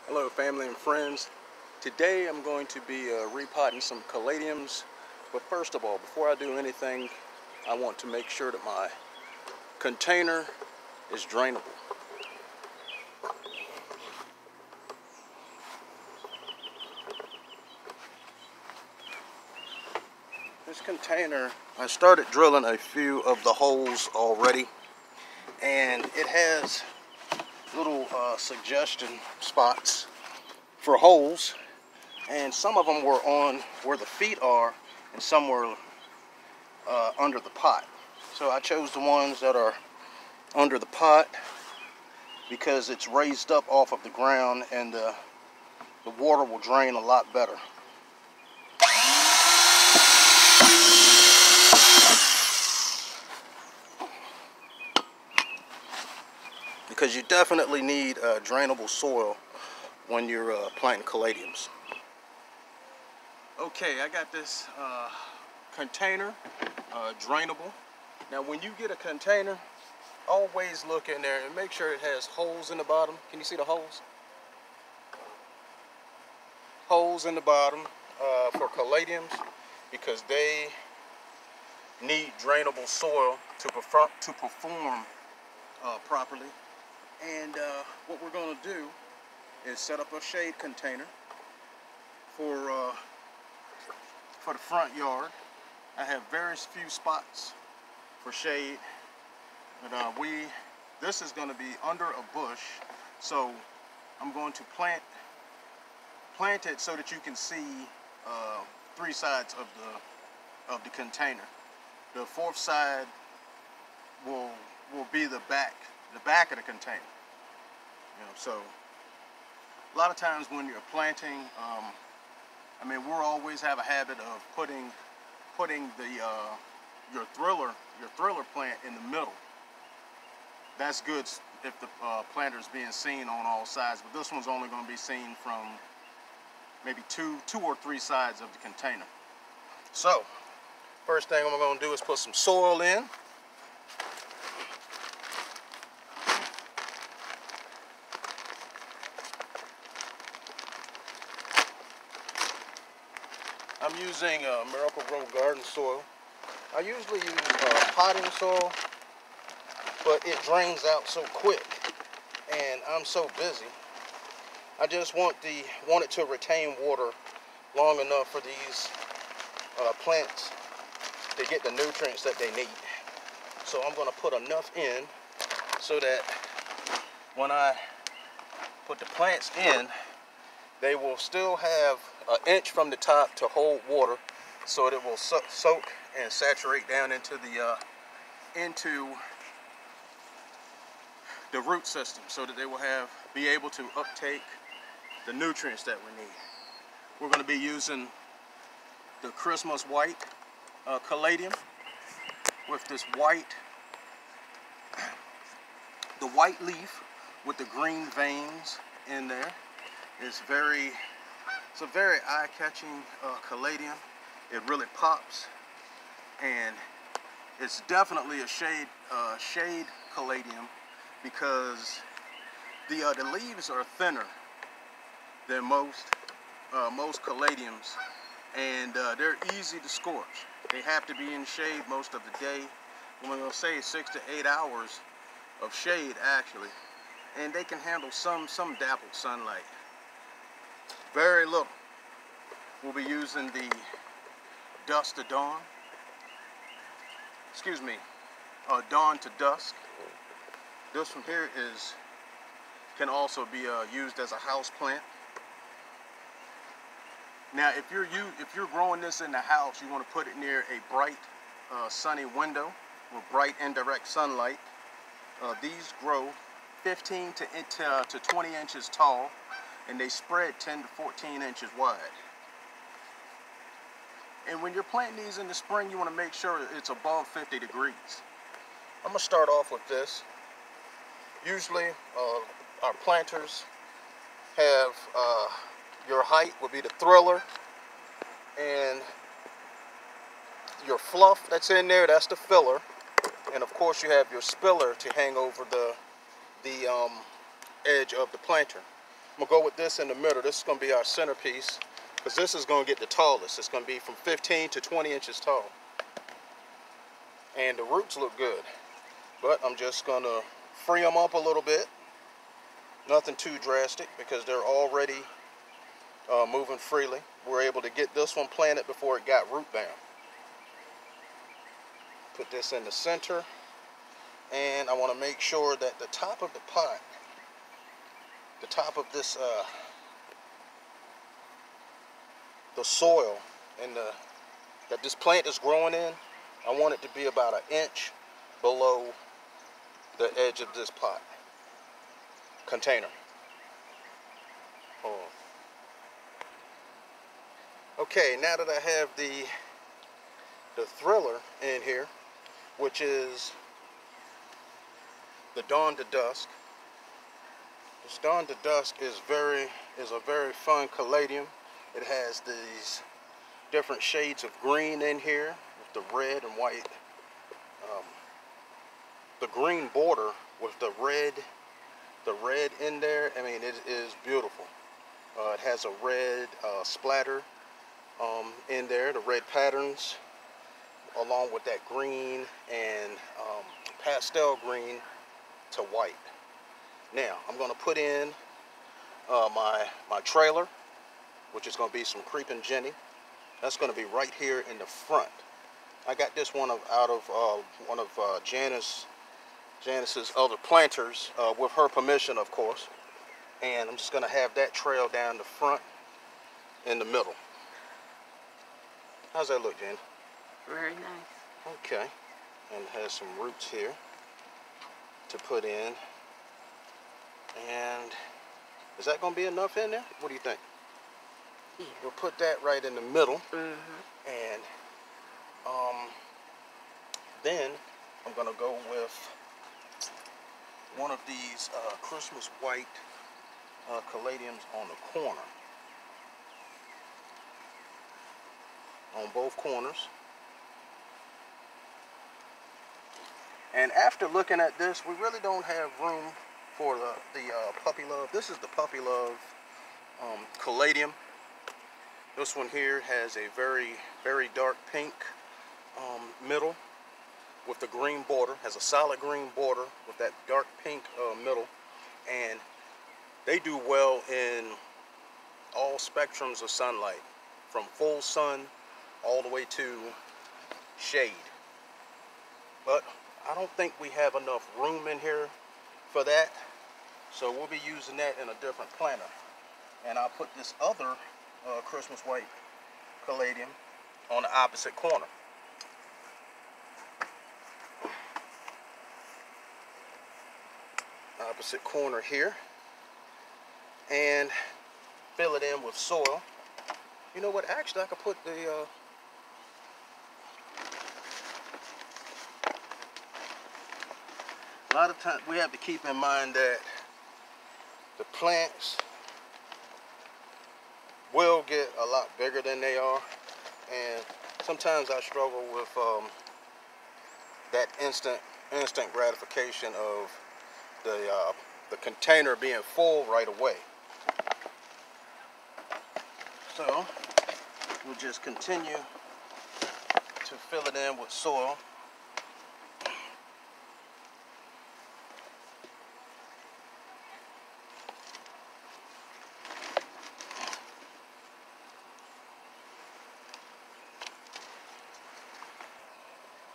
Hello family and friends. Today I'm going to be repotting some caladiums, but first of all, before I do anything, I want to make sure that my container is drainable. This container, I started drilling a few of the holes already, and it has little suggestion spots for holes, and some of them were on where the feet are and some were under the pot. So I chose the ones that are under the pot because it's raised up off of the ground and the water will drain a lot better. Because you definitely need drainable soil when you're planting caladiums. Okay, I got this container, drainable. Now when you get a container, always look in there and make sure it has holes in the bottom. Can you see the holes? Holes in the bottom for caladiums, because they need drainable soil to perform properly. And what we're going to do is set up a shade container for the front yard. I have very few spots for shade, but this is going to be under a bush, so I'm going to plant it so that you can see three sides of the container. The fourth side will be the back of the container. You know, so a lot of times when you're planting, I mean, we'll always have a habit of putting your thriller plant in the middle. That's good if the planter is being seen on all sides, but this one's only going to be seen from maybe two or three sides of the container. So first thing I'm going to do is put some soil in. I'm using Miracle-Gro garden soil. I usually use potting soil, but it drains out so quick and I'm so busy. I just want it to retain water long enough for these plants to get the nutrients that they need. So I'm going to put enough in so that when I put the plants in, they will still have an inch from the top to hold water, so that it will soak and saturate down into the root system, so that they will be able to uptake the nutrients that we need. We're going to be using the Christmas white caladium with this the white leaf with the green veins in there. It's a very eye-catching caladium. It really pops, and it's definitely a shade caladium because the leaves are thinner than most caladiums, and they're easy to scorch. They have to be in shade most of the day. I'm going to say 6 to 8 hours of shade actually, and they can handle some dappled sunlight. Very little. We'll be using the dusk to dawn. Excuse me, dawn to dusk. This one here can also be used as a house plant. Now, if you're growing this in the house, you want to put it near a bright, sunny window with bright indirect sunlight. These grow 15 to 20 inches tall, and they spread 10 to 14 inches wide. And when you're planting these in the spring, you want to make sure it's above 50 degrees. I'm going to start off with this. Usually, our planters have your height will be the thriller, and your fluff that's in there, that's the filler, and of course you have your spiller to hang over the edge of the planter. I'm gonna go with this in the middle. This is gonna be our centerpiece, because this is gonna get the tallest. It's gonna be from 15 to 20 inches tall. And the roots look good, but I'm just gonna free them up a little bit. Nothing too drastic, because they're already moving freely. We're able to get this one planted before it got root bound. Put this in the center, and I want to make sure that the top of the pot, the top of this, the soil that this plant is growing in, I want it to be about 1 inch below the edge of this pot container. Hold on. Okay, now that I have the thriller in here, which is the Dawn to Dusk. This Dawn to Dusk is a very fun caladium. It has these different shades of green in here with the red and white. The green border with the red in there. I mean, it is beautiful. It has a red splatter in there, the red patterns, along with that green and pastel green to white. Now I'm going to put in my trailer, which is going to be some creeping Jenny. That's going to be right here in the front. I got this one out of one of Janice's other planters, with her permission, of course. And I'm just going to have that trail down the front in the middle. How's that look, Jen? Very nice. Okay. And it has some roots here to put in. And is that going to be enough in there? What do you think? Yeah. We'll put that right in the middle. Mm-hmm. And then I'm going to go with one of these Christmas white caladiums on the corner. On both corners. And after looking at this, we really don't have room for the puppy love. This is the puppy love caladium. This one here has a very, very dark pink middle with the green border. Has a solid green border with that dark pink middle. And they do well in all spectrums of sunlight, from full sun all the way to shade. But I don't think we have enough room in here for that, so we'll be using that in a different planter. And I'll put this other Christmas white caladium on the opposite corner. Opposite corner here, and fill it in with soil. You know what, actually I could put the a lot of times we have to keep in mind that the plants will get a lot bigger than they are, and sometimes I struggle with that instant gratification of the container being full right away. So we'll just continue to fill it in with soil.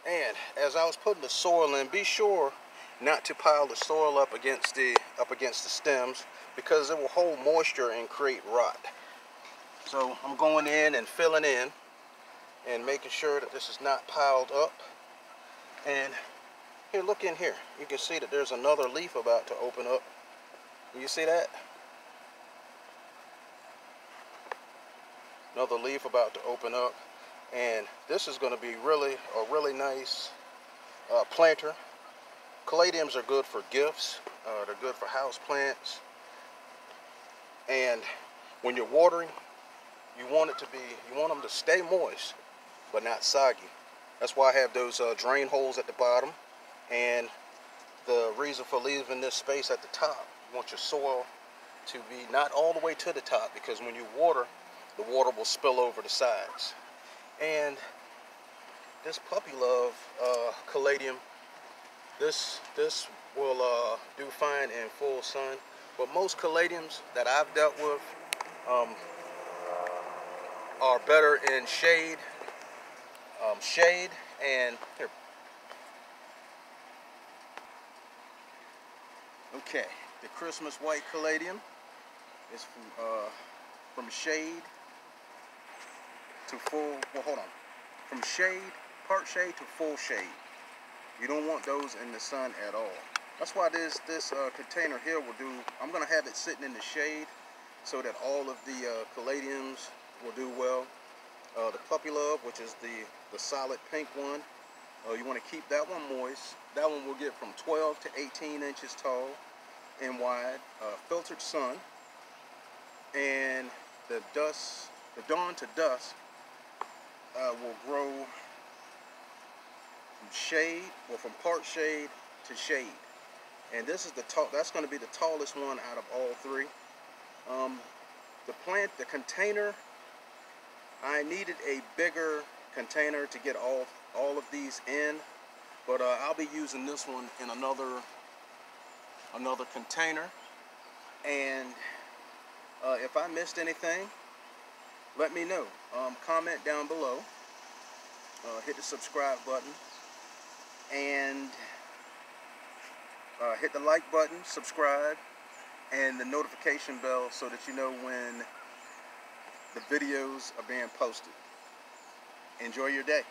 And as I was putting the soil in, be sure not to pile the soil up against the stems, because it will hold moisture and create rot. So I'm going in and filling in and making sure that this is not piled up. And here, look in here. You can see that there's another leaf about to open up. You see that? Another leaf about to open up. And this is going to be a really nice planter. Caladiums are good for gifts. They're good for house plants. And when you're watering, you want them to stay moist, but not soggy. That's why I have those drain holes at the bottom. And the reason for leaving this space at the top, you want your soil to be not all the way to the top, because when you water, the water will spill over the sides. And this puppy love caladium, this will do fine in full sun. But most caladiums that I've dealt with are better in shade. And here. Okay, the Christmas white caladium is from shade to full. Well, hold on. From shade, part shade to full shade. You don't want those in the sun at all. That's why this container here will do. I'm gonna have it sitting in the shade so that all of the caladiums will do well. The puppy love, which is the solid pink one, you want to keep that one moist. That one will get from 12 to 18 inches tall and wide. Filtered sun, and the dawn to dusk will grow from shade, or from part shade to shade. And this is that's going to be the tallest one out of all three. The container, I needed a bigger container to get all of these in, but I'll be using this one in another container. And if I missed anything, let me know. Comment down below. Hit the subscribe button, and hit the like button, subscribe, and the notification bell so that you know when the videos are being posted. Enjoy your day.